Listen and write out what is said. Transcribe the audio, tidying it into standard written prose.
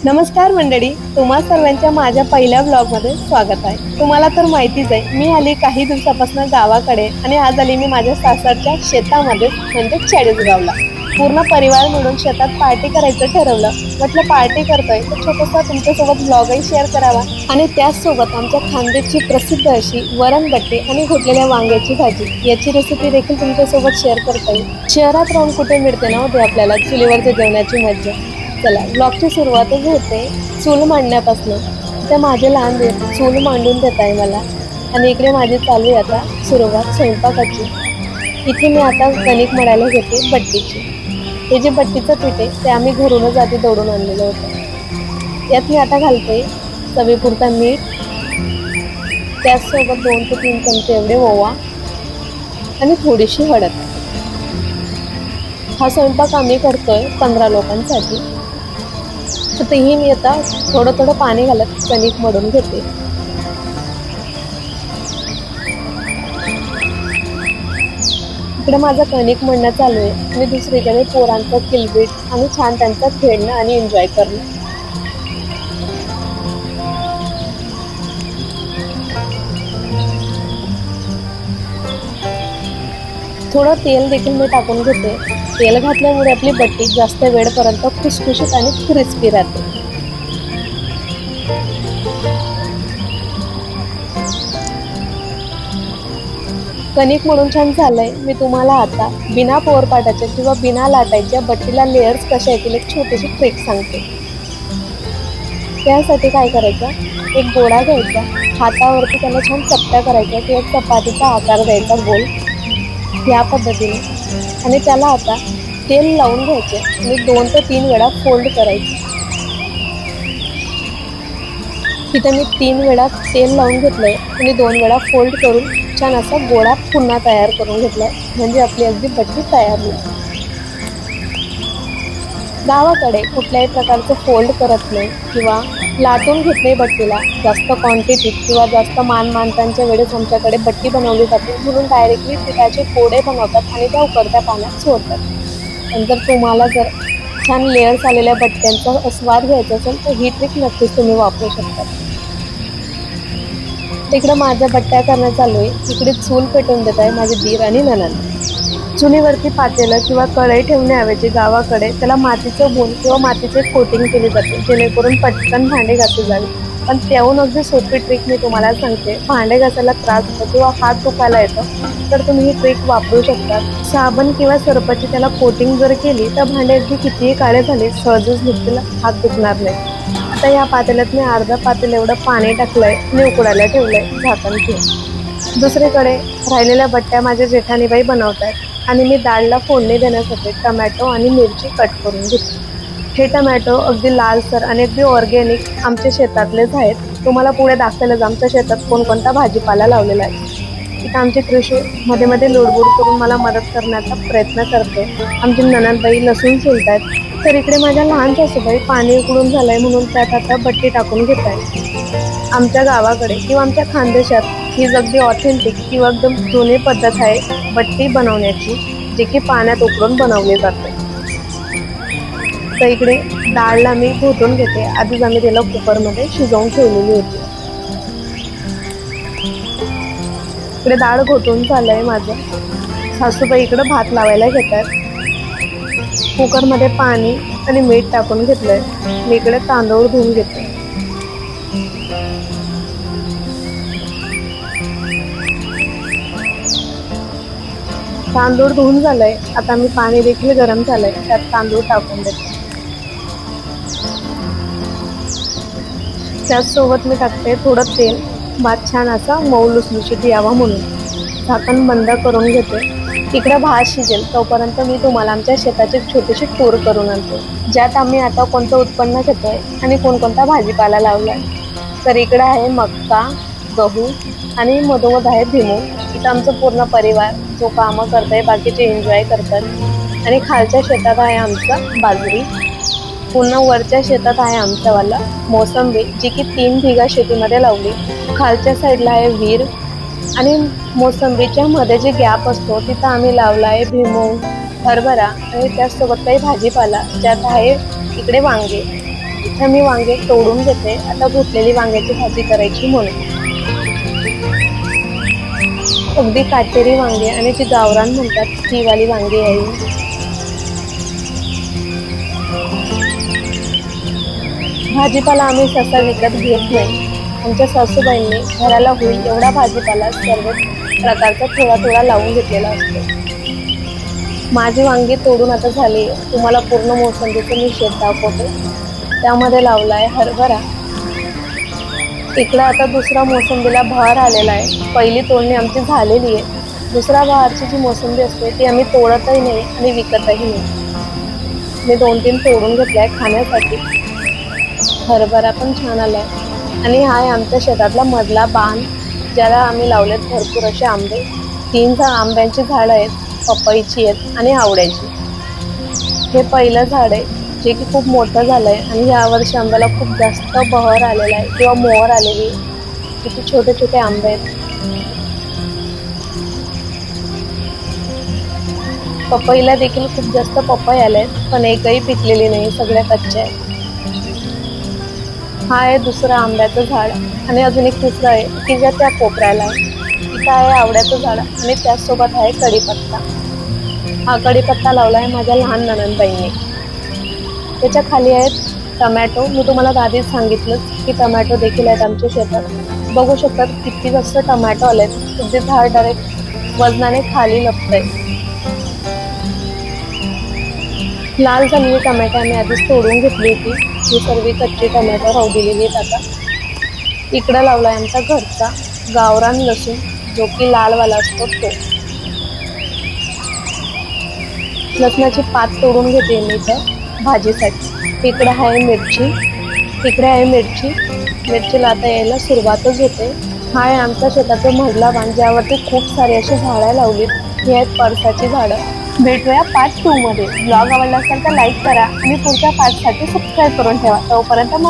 नमस्कार मंडळी, तुम्हा सर्वांच्या माझ्या पहिल्या ब्लॉगमध्ये स्वागत आहे. तुम्हाला तर माहितीच आहे, मी आली काही दिवसापासून गावाकडे आणि आज आली मी माझ्या सासरच्या शेतामध्ये म्हणजे चाळीसगावला. पूर्ण परिवार मिळून शेतात पार्टी करायचं ठरवलं. म्हटलं पार्टी करतोय तर छोटासा तुमच्यासोबत ब्लॉगही शेअर करावा आणि त्याचसोबत आमच्या खानदेशची प्रसिद्ध अशी वरणबट्टी आणि घोटलेल्या वांग्याची भाजी याची रेसिपी देखील तुमच्यासोबत शेअर करता येईल. शहरात राहून कुठे मिळते ना होते आपल्याला चुलीवरच्या जेवणाची मज्जा. चला ब्लॉगची सुरुवातच होते चूल मांडण्यापासून. त्या माझे लहान चूल मांडून देत आहे मला आणि इकडे माझी चालू आहे आता सुरुवात स्वयंपाकाची. इथे मी आता कणिक मळायला घेते बट्टीची. हे जे बट्टीचं पीठ आहे ते आम्ही घरूनच आधी दळून आणलेलं होतं. यात मी आता घालते चवीपुरता मीठ, त्याचसोबत 2 ते 3 चमचे एवढे ओवा आणि थोडीशी हळद. हा स्वयंपाक आम्ही करतोय 15 लोकांसाठी. तर तेही मी आता थोडं थोडं पाणी घालत कणिक मळून घेते. इकडे माझं कणिक मळणं चालू आहे आणि दुसरीकडे पोरांचं किलबिट आणि छान त्यांचं खेळणं आणि एन्जॉय करणं. थोडं तेल देखील मी टाकून घेते. तेल घातल्यामुळे आपली बट्टी जास्त वेळपर्यंत खुसखुशीत आणि क्रिस्पी राहते. कणिक म्हणून छान झालंय. मी तुम्हाला आता बिना पोरपाटाच्या किंवा बिना लाटायच्या बट्टीला लेयर्स कशा येतील एक छोटीशी ट्रिक सांगते. त्यासाठी काय करायचं, एक गोळा घ्यायचा, हातावरती त्याला छान चपट्या करायच्या किंवा चपातीचा आकार द्यायचा गोल या पद्धतीने आणि त्याला आता तेल लावून घ्यायचे आणि 2 ते 3 वेळा फोल्ड करायचे. तिथे मी 3 वेळा तेल लावून घेतलंय आणि 2 वेळा फोल्ड करून छान असा गोळा पुन्हा तयार करून घेतलाय. म्हणजे आपली अगदी बट्टी तयार होईल. गावाकडे कुठल्याही प्रकारचं फोल्ड करत नाही किंवा लाटून घेत नाही बट्टीला. जास्त क्वांटिटीत किंवा जास्त मानमानतांच्या वेळेस आमच्याकडे बट्टी बनवली जाते म्हणून डायरेक्टली पिठाचे पोळे बनवतात आणि त्या उकळत्या पाण्यात सोडतात. पण जर तुम्हाला छान लेयर्स आलेल्या बट्ट्यांचा स्वाद घ्यायचा असेल तर ही ट्रिक नक्कीच तुम्ही वापरू शकता. तिकडं माझ्या बट्ट्या करणं चालू आहे. इकडे चूल पेटवून देत आहे माझे दीर आणि नणंद. चुलीवरती पातेलं किंवा कढई ठेवण्याऐवजी गावाकडे त्याला मातीचं बोल किंवा मातीचे कोटिंग केले जाते जेणेकरून पटकन भांडे घासले जावे. पण त्याहून अगदी सोपी ट्रिक मी तुम्हाला सांगते. भांडे घासायला त्रास होतो किंवा हात दुखायला येतो तर तुम्ही ही ट्रिक वापरू शकता. साबण किंवा सरपची त्याला कोटिंग जर केली तर भांडे अगदी कितीही काळे झाले सहजच निघतील, हात दुखणार नाही. आता या पातेल्यात मी अर्धा पातेल एवढं पाणी टाकलंय आणि उकडायला ठेवलंय झाकण ठेवून. दुसरीकडे राहिलेल्या बट्ट्या माझ्या जेठानीबाई बनवत आहेत आणि मी डाळला फोडणी देण्यासाठी टमॅटो आणि मिरची कट करून घेतली. हे टमॅटो अगदी लालसर आणि अगदी ऑर्गॅनिक आमच्या शेतातलेच आहेत. तुम्हाला पुढे दाखवेलच आमच्या शेतात कोणकोणता भाजीपाला लावलेला आहे. इथं आमची कृषी मध्ये मध्ये लुडबुड करून मला मदत करण्याचा प्रयत्न करते. आमची नणंदबाई लसूण सोलतायत. तर इकडे माझ्या लहान सासूबाई पाणी उकळून झालंय म्हणून त्यात आता बट्टी टाकून घेत आहेत. आमच्या गावाकडे किंवा आमच्या खानदेशात ही अगदी ऑथेंटिक किंवा एकदम जुनी पद्धत आहे बट्टी बनवण्याची, जी की पाण्यात उकळून बनवली जाते. तर इकडे डाळला मी घोटून घेते. आधीच आम्ही त्याला कुकरमध्ये शिजवून ठेवलेली होती. इकडे डाळ घोटून झालंय माझं. सासूबाई इकडं भात लावायला घेतात. कुकरमध्ये पाणी आणि मीठ टाकून घेतलंय. मी इकडे तांदूळ धुवून घेते. तांदूळ धुवून झालंय. आता मी पाणी देखील गरम झालंय त्यात तांदूळ टाकून देते. त्याचसोबत मी टाकते थोडं तेल. भात छान असा मऊ लुसलुशीत यावा म्हणून झाकण बंद करून घेते. इकडं भात शिजेल तोपर्यंत मी तुम्हाला आमच्या शेताची छोटीशी टूर करून आणते, ज्यात आम्ही आता कोणतं उत्पन्न घेतोय आणि कोणकोणता भाजीपाला लावलाय. तर इकडं आहे मक्का, गहू आणि मधोमध आहे भुईमूग. इथं आमचं पूर्ण परिवार जो कामं करतंय, बाकीचे एन्जॉय करतात. आणि खालच्या शेतात आहे आमचं बाजरी. पुन्हा वरच्या शेतात आहे आमच्यावाला मोसंबी, जी की 3 बिघा शेतीमध्ये लावली. खालच्या साईडला आहे विहीर आणि मोसंबीच्या मध्ये जे गॅप असतो तिथं आम्ही लावला आहे भुईमूग, हरभरा आणि त्याचसोबत काही भाजीपाला, ज्यात आहे इकडे वांगे. इथे मी वांगे तोडून घेते आता भुटलेली वांग्याची भाजी करायची म्हणून. अगदी काटेरी वांगे आणि जी गावरान म्हणतात ती वाली वांगी आहे. भाजीपाला आम्ही सहसा विकत घेत नाही. आमच्या सासूबाईंनी घराला होईल एवढा भाजीपाला सर्व प्रकारचा थोडा थोडा लावून घेतलेला असतो. माझी वांगी तोडून आता झाली. तुम्हाला पूर्ण मोसंबीचं मी शेत दाखवते. त्यामध्ये लावलाय हरभरा. इकडं आता दुसरा मोसंबीला बहर आलेला आहे. पहिली तोडणी आमची झालेली आहे. दुसरा बहरची जी मोसंबी असते ती आम्ही तोडतही नाही आणि विकतही नाही. मी 2-3 तोडून घेतलाय खाण्यासाठी. हरभरा पण छान आलाय. आणि हा आहे आमच्या शेतातला मधला बांध, ज्याला आम्ही लावलेत भरपूर असे आंबे. 3 आंब्यांची झाडं आहेत, पपईची आहेत आणि आवळ्याची. हे पहिलं झाड आहे जे की खूप मोठं झालंय आणि यावर्षी आंब्याला खूप जास्त बहर आलेला आहे किंवा मोहर आलेली आहे. किती छोटे छोटे आंबे आहेत. पपईला देखील खूप जास्त पपई आले, पण एकही पिकलेली नाही, सगळ्या कच्च्या आहेत. हा आहे दुसरं आंब्याचं झाड आणि अजून एक तिसरं आहे की ज्या त्या कोपऱ्याला आहे. इथं आहे आवळ्याचं झाड आणि त्याचसोबत आहे कढीपत्ता. हा कढीपत्ता लावला आहे माझ्या लहान नणंदबाईंनी. त्याच्या खाली आहेत टमॅटो. मी तुम्हाला आधीच सांगितलंच की टमॅटो देखील आहेत आमच्या शेतात. बघू शकतात किती जास्त टमॅटो आलेत. ते झाड डायरेक्ट वजनाने खाली लपतंय. लाल झालेली टमॅटो आम्ही आधीच तोडून घेतली होती. ही सर्व कच्ची टमॅटो राहू दिलेली आहेत आता. इकडं लावला आहे आमचा घरचा गावरान लसूण, जो की लालवाला असतो तो. लसणाची पात तोडून घेते मी इथं भाजीसाठी. इकडे आहे मिरची. इकडे आहे मिरची. मिरचीला आता यायला सुरुवातच होते. हा आहे आमच्या शेताचा मधला बांध, ज्यावरती खूप सारी अशी झाडं लावलीत. ही आहेत पळसाची झाडं. भेटूया पार्ट 2 मध्ये. ब्लॉग आवडला असेल तर लाईक करा आणि पुढच्या पार्टसाठी सबस्क्राईब करून ठेवा. तोपर्यंत मग